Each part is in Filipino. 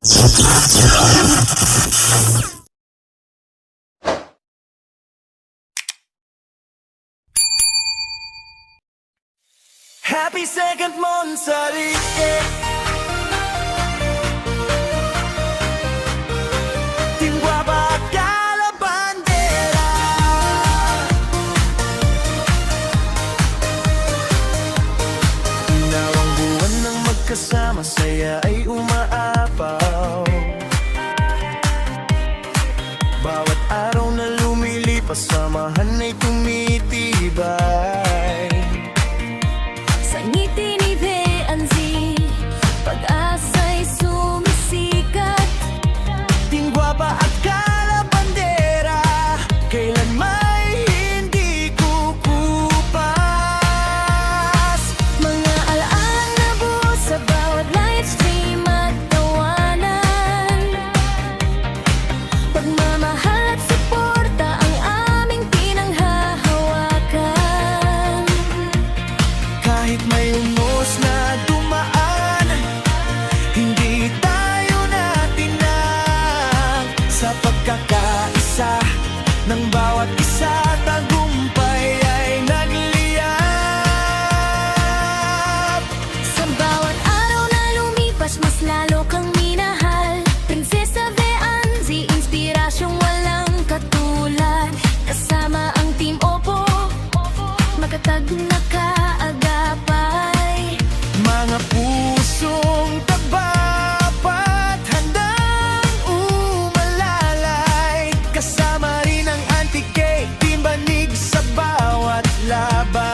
Happy second monthsary, Tingwa Bakala Bandera. Nawang buwan ng magkasama, saya ay umaapaw. Bawat araw na lumilipas, samahan ay tumitibay. Sa ngiti ni Beanzi, pag-asa'y sumisikat. Tingwaba at kalabandera, kailan may hindi kukupas. Mga alaalang nabuo sa bawat livestream at tawanan. Pagmamahal at suporta ang aming pinanghahawakan. Kahit may unos na dumaan, hindi tayo natinag. Sa pagkakaisa ng bawat isa, tagumpay ay nagliyab. Sa bawat araw na lumipas, mas lalo kang minahal. Prinsesa Beanzi, inspirasyong walang katulad. Kasama ang Team Oppo, matatag na kaagapay. Mga pusong tabapat, handang umalalay. Kasama rin ang anti-K, timbanig sa bawat laban.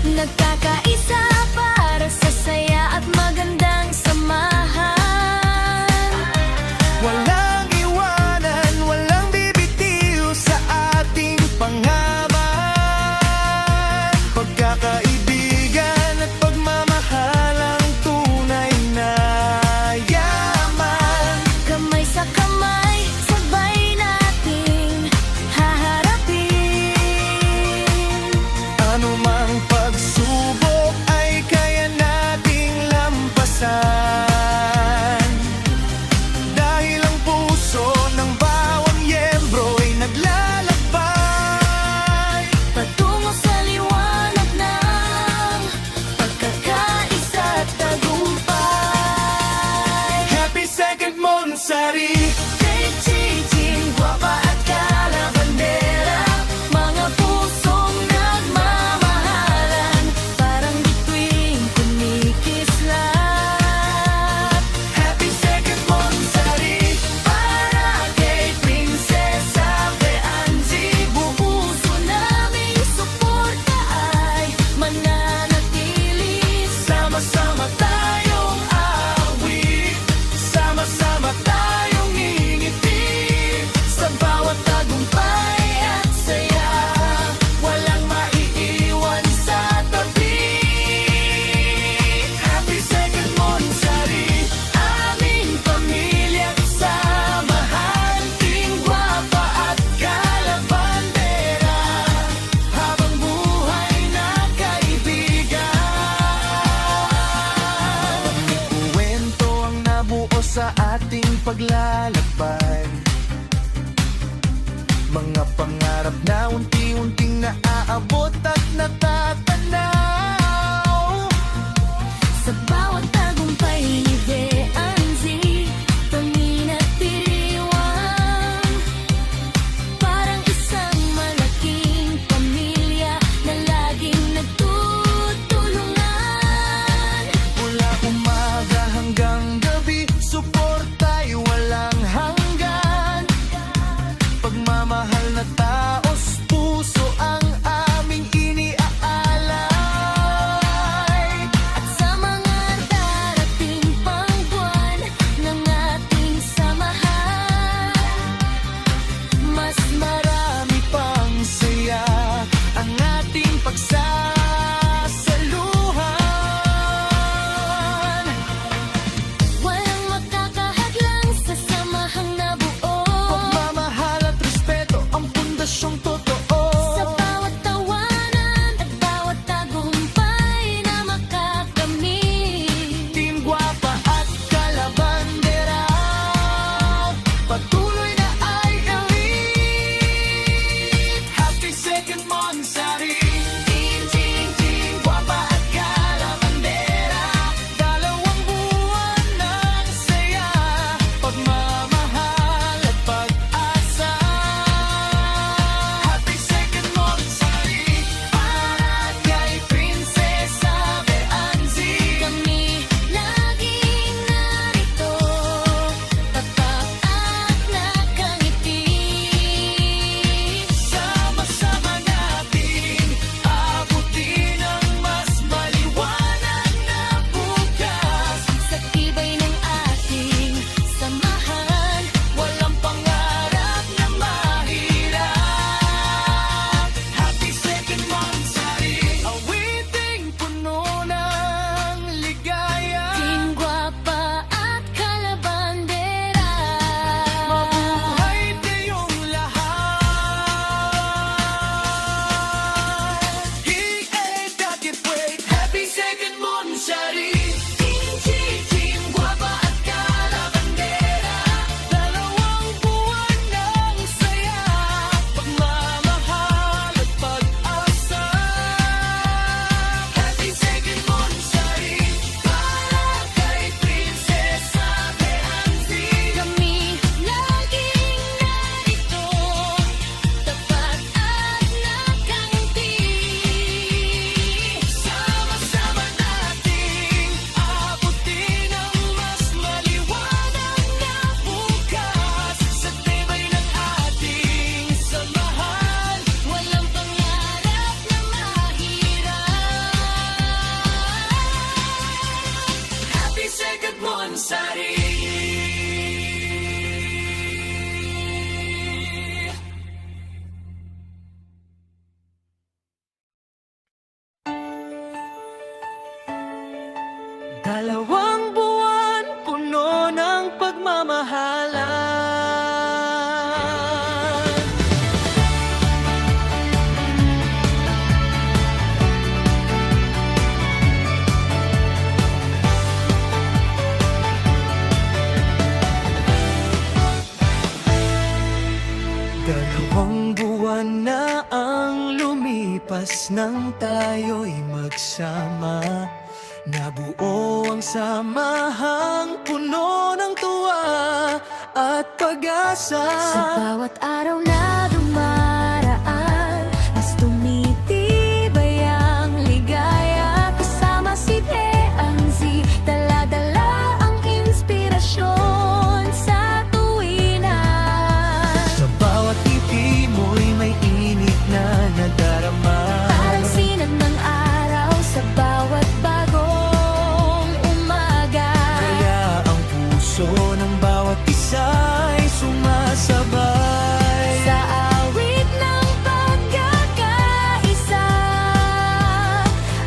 Nagkakaisa para sa saya at magandang samahan. Walang iwanan, walang bibitiw sa ating pangaman. Pagkakaibigan at pagmamahal ang tunay na yaman. Kamay sa kamay, sabay nating haharapin. Anumang pagsubok ay kaya nating lampasan. Dahil ang puso ng bawang miyembro ay naglalakbay. Patungo sa liwanag ng pagkakaisa at tagumpay. Happy second monthsary, Tingwaba at kalabandera, mga pusong nagmamahalan, parang bituing kumikislap. happy second monthsary. Para kay Prinsesa Beanzi, buuso naming suporta ay mananatili. Sama-sama tayong awit, sama-sama tayong ngingiti. Sa bawat tagumpay at saya, walang maiiwan sa tabi. Happy second monthsary, aming pamilya't samahan. Tingwaba at kalabandera, habang buhay na kaibigan. Kwento ang nabuo sa ating paglalakbay, mga pangarap na unti-unting naaabot at natatanaw. Sa bawat tagumpay ni Beanzi, paminatiliwan. Parang isang malaking pamilya na laging nagtutulungan. Mula umaga hanggang gabi, suporta'y walang Dalawang buwan puno ng pagmamahalan. Dalawang buwan na ang lumipas nang tayo'y magsama. Nabuo ang samahang puno ng tuwa at pag-asa. Sa bawat araw na dumaraan, mas tumitibay ang ligaya. Kasama si Beanzi, dala-dala ang inspirasyon sa tuwinan. Sa bawat ngiti mo'y may init na nadarama. Parang sinag ng araw sa bawat bagong umaga. Kaya ang puso ng bawat isa'y sumasabay. Sa awit ng pagkakaisa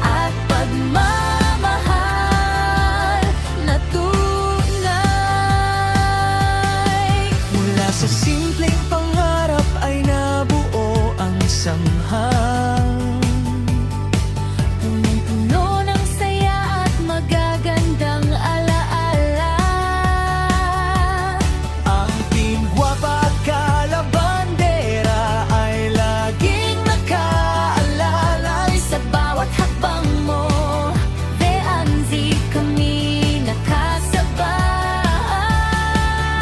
at pagmamahal na tunay. Mula sa simpleng pangarap ay nabuo ang samhang. Punong-puno ng saya at magagandang alaala. Ang Team Guapa at Kalabandera ay laging nakaalalay. Sa bawat hakbang mo, Beanzi, kami nakasabay.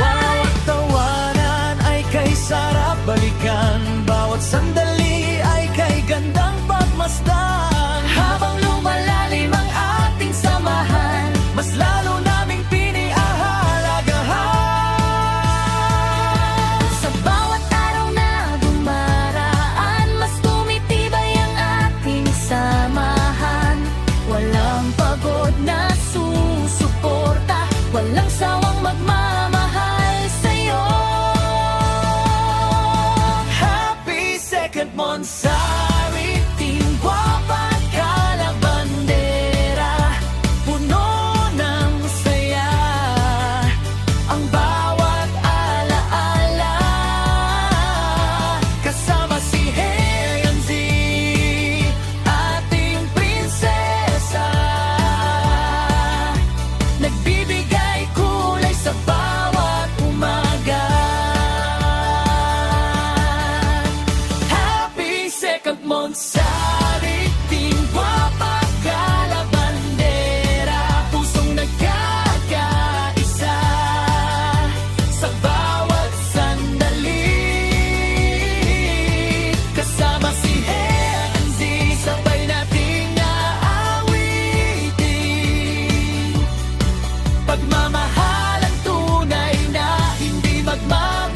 Bawat tawanan ay kay sarap balikan. Bawat sandali ay kay gandang pagmasdan. Habang lumalalim ang ating samahan, mas lalo naming piniahalagahan. Sa bawat araw na dumaraan, mas tumitibay ang ating samahan. Walang pagod na susuporta, walang sawang magmamahal sa'yo. Happy second Monsari, Team Guapa at Kalabandera. Puno ng saya ang bawat alaala. Kasama si Beanzi, ating prinsesa. Nagbibigay kulay sa bawat umaga. Happy second Monsari, Team Guapa at Kalabandera. Pusong nagkakaisa sa bawat sandali. Kasama si Beanzi, sabay nating aawitin. Pagmamahal ang tunay na hindi magmamaliw.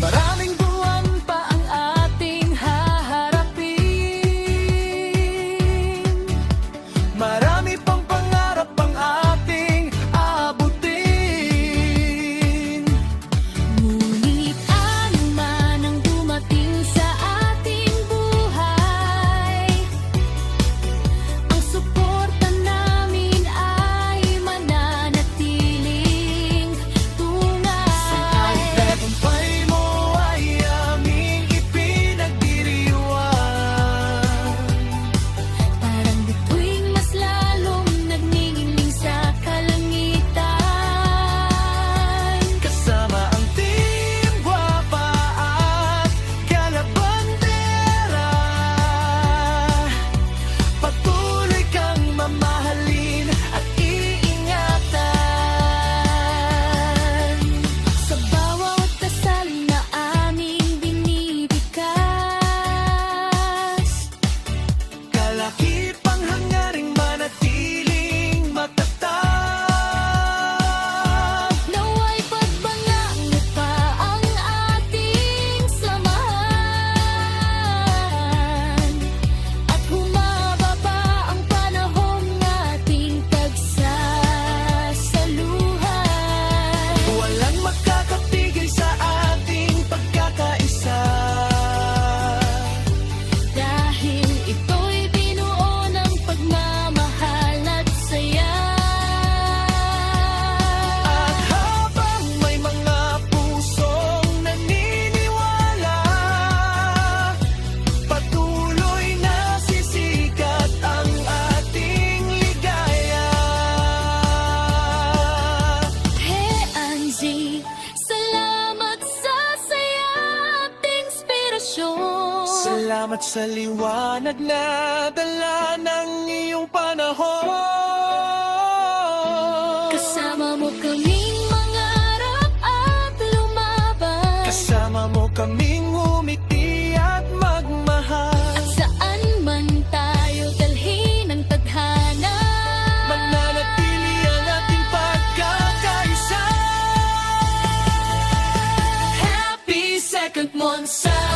Maraming buwan Salamat sa liwanag na dala ng iyong panahon. Kasama mo kaming mangarap at lumaban. Kasama mo kaming umiti at magmahal. At saan man tayo dalhin ang tadhana. Mananatili ang ating pagkakaisa. Happy second month sa